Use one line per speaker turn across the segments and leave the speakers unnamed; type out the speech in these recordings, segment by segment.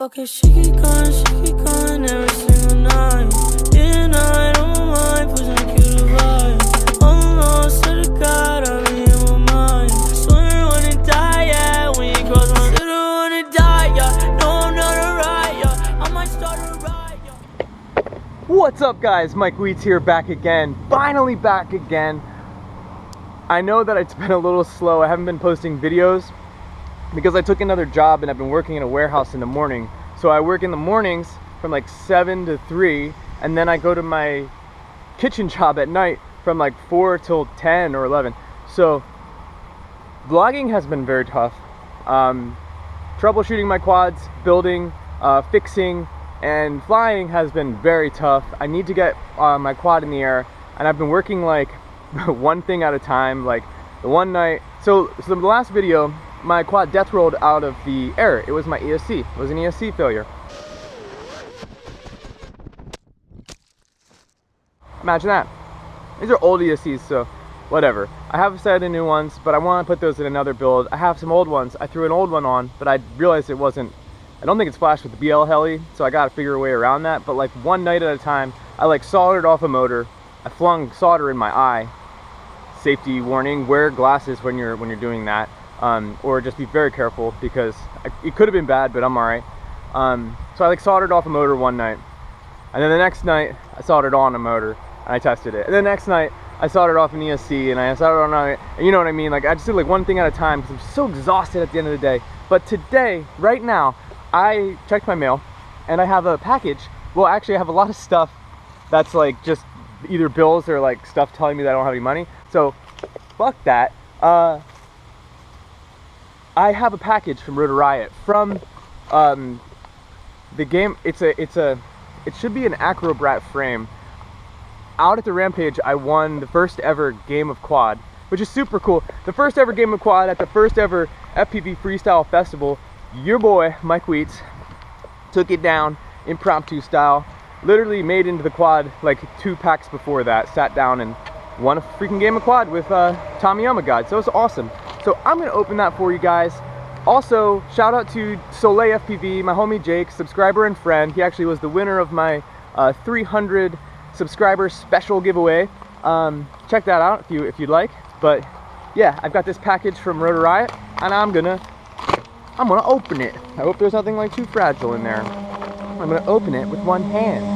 Okay, she keep going every single night. Yeah, I don't mind pushing you to vibe. Almost to the God, I'm in my mind. Swear I wanna die, yeah. When you cross my city, I wanna die, yeah. No, I'm not a riot, yeah. I might start a riot, yeah.
What's up, guys? Mike Wheats here, back again. Finally back again. I know that it's been a little slow. I haven't been posting videos because I took another job and I've been working in a warehouse in the morning. So I work in the mornings from like 7 to 3, and then I go to my kitchen job at night from like 4 till 10 or 11. So vlogging has been very tough. Troubleshooting my quads, building, fixing, and flying has been very tough. I need to get my quad in the air, and I've been working like one thing at a time. Like the one night, so the last video, my quad death rolled out of the air. It was my ESC. It was an ESC failure. Imagine that. These are old ESCs, so whatever. I have a set of new ones, but I want to put those in another build. I have some old ones. I threw an old one on, but I realized it wasn't, I don't think it's flashed with the BL heli, so I got to figure a way around that. But like one night at a time, I like soldered off a motor. I flung solder in my eye. Safety warning: wear glasses when you're doing that, or just be very careful, because it could have been bad, but I'm all right. So I like soldered off a motor one night, and then the next night I soldered on a motor and I tested it. And the next night I soldered off an ESC and I soldered on it, and you know what I mean. Like I just did like one thing at a time because I'm so exhausted at the end of the day. But today, right now, I checked my mail and I have a package. Well, actually I have a lot of stuff that's like just either bills or like stuff telling me that I don't have any money. So fuck that. I have a package from Rotor Riot from the game. It should be an Acrobrat frame. Out at the Rampage, I won the first ever game of quad, which is super cool. The first ever game of quad at the first ever FPV Freestyle Festival. Your boy Mike Wheats took it down impromptu style. Literally made into the quad like 2 packs before that. Sat down and won a freaking game of quad with Tommy God. So it's awesome. So I'm gonna open that for you guys. Also, shout out to Soleil FPV, my homie Jake, subscriber and friend. He actually was the winner of my 300 subscriber special giveaway. Check that out if you'd like. But yeah, I've got this package from Rotor Riot, and I'm gonna open it. I hope there's nothing like too fragile in there. I'm gonna open it with one hand.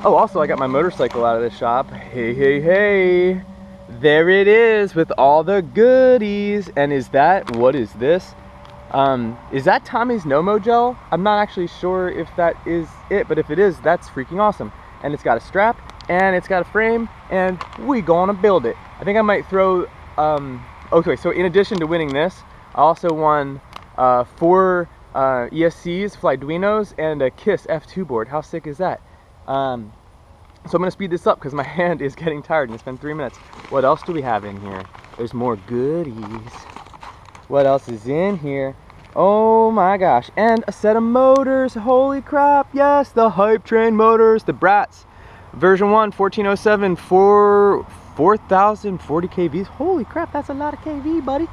Oh, also I got my motorcycle out of the shop. Hey, hey, hey. There it is with all the goodies. And what is this? Is that Tommy's Nomo gel? I'm not actually sure if that is it, but if it is, that's freaking awesome. And it's got a strap, and it's got a frame, and we gonna build it. I think I might throw, okay, so in addition to winning this, I also won 4 ESCs, Flyduinos, and a KISS F2 board. How sick is that? So I'm gonna speed this up because my hand is getting tired and it's been 3 minutes. What else do we have in here? There's more goodies. What else is in here? Oh my gosh, and a set of motors. Holy crap, yes, the Hype Train motors, the Brats. Version 1, 1407, 4040 kVs. Holy crap, that's a lot of kV, buddy.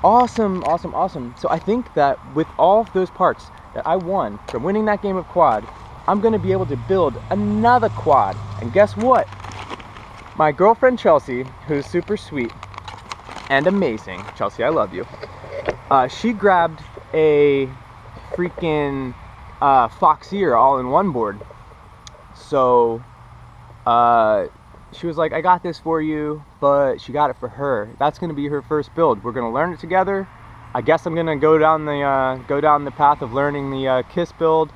Awesome, awesome, awesome. So I think that with all of those parts that I won from winning that game of quad, I'm gonna be able to build another quad. And guess what? My girlfriend Chelsea, who's super sweet and amazing, Chelsea, I love you. She grabbed a freaking Foxeer all-in-one board. So she was like, I got this for you, but she got it for her. That's gonna be her first build. We're gonna learn it together. I guess I'm gonna go down the path of learning the KISS build,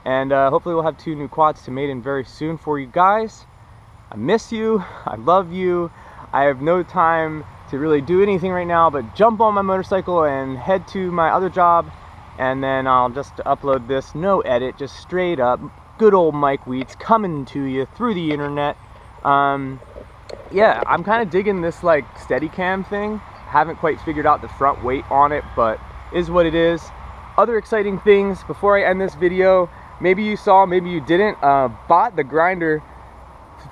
and hopefully we'll have 2 new quads to mate in very soon for you guys. I miss you. I love you. I have no time to really do anything right now but jump on my motorcycle and head to my other job, and then I'll just upload this, no edit, just straight up good old Mike Wheats coming to you through the internet. Yeah, I'm kind of digging this like Steadicam thing. Haven't quite figured out the front weight on it, but is what it is. Other exciting things before I end this video, maybe you saw, maybe you didn't, Bot the Grinder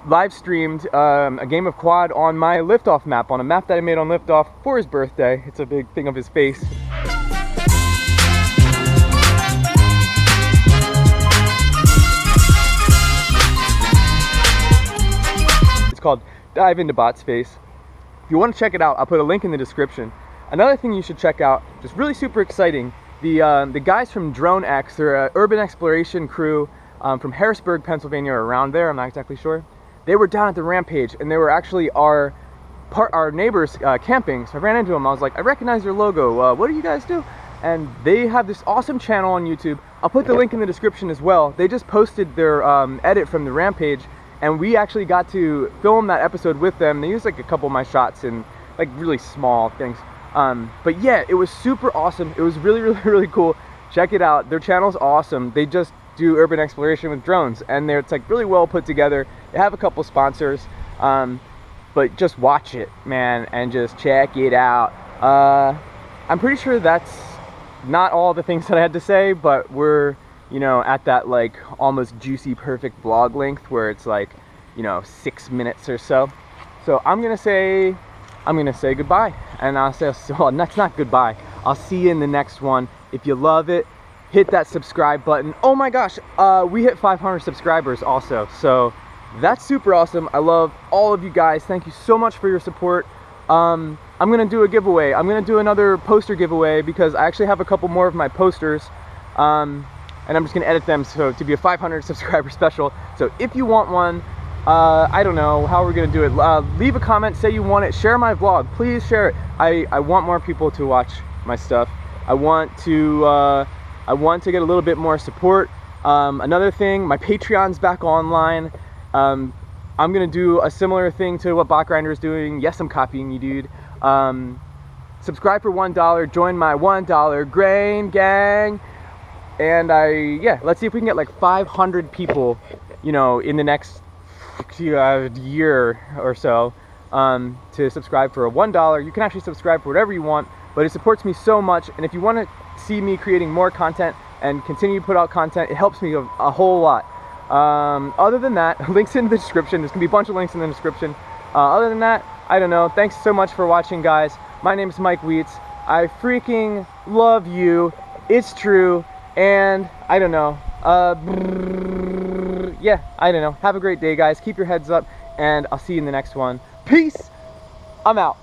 live streamed a game of quad on my liftoff map, on a map that I made on liftoff for his birthday. It's a big thing of his face. called Dive Into Bot Space. If you want to check it out, I'll put a link in the description. Another thing you should check out, just really super exciting, the guys from Drone X, they're an urban exploration crew from Harrisburg, Pennsylvania, or around there, I'm not exactly sure. They were down at the Rampage, and they were actually our neighbors camping. So I ran into them. I was like, I recognize your logo. What do you guys do? And they have this awesome channel on YouTube. I'll put the link in the description as well. They just posted their edit from the Rampage, and we actually got to film that episode with them. They used like a couple of my shots and like really small things. But yeah, it was super awesome. It was really, really, really cool. Check it out. Their channel's awesome. They just do urban exploration with drones, and it's like really well put together. They have a couple sponsors, but just watch it, man, and just check it out. I'm pretty sure that's not all the things that I had to say, but we're, you know, at that like almost juicy perfect vlog length where it's like, you know, 6 minutes or so. So I'm gonna say goodbye, and I'll say, well, that's not goodbye. I'll see you in the next one. If you love it, hit that subscribe button. Oh my gosh, we hit 500 subscribers also, so that's super awesome. I love all of you guys. Thank you so much for your support. I'm gonna do a giveaway. I'm gonna do another poster giveaway because I actually have a couple more of my posters, and I'm just gonna edit them so to be a 500 subscriber special. So if you want one, I don't know how we're gonna do it. Leave a comment, say you want it, share my vlog, please share it. I want more people to watch my stuff. I want to get a little bit more support. Another thing, my Patreon's back online. I'm gonna do a similar thing to what Bot Grinder is doing. Yes, I'm copying you, dude. Subscribe for $1, join my $1 grain gang, and yeah, let's see if we can get like 500 people, you know, in the next year or so, to subscribe for a $1. You can actually subscribe for whatever you want, but it supports me so much. And if you want to see me creating more content and continue to put out content, it helps me a whole lot. Other than that, links in the description. There's gonna be a bunch of links in the description. Other than that, I don't know. Thanks so much for watching, guys. My name is Mike Weitz. I freaking love you. It's true. And I don't know. Yeah, I don't know. Have a great day, guys. Keep your heads up, and I'll see you in the next one. Peace. I'm out.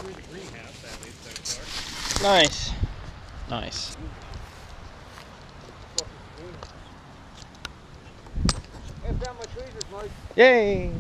through the greenhouse, at least so far.
Nice. Nice.
I found my tweezers, Mike.
Yay!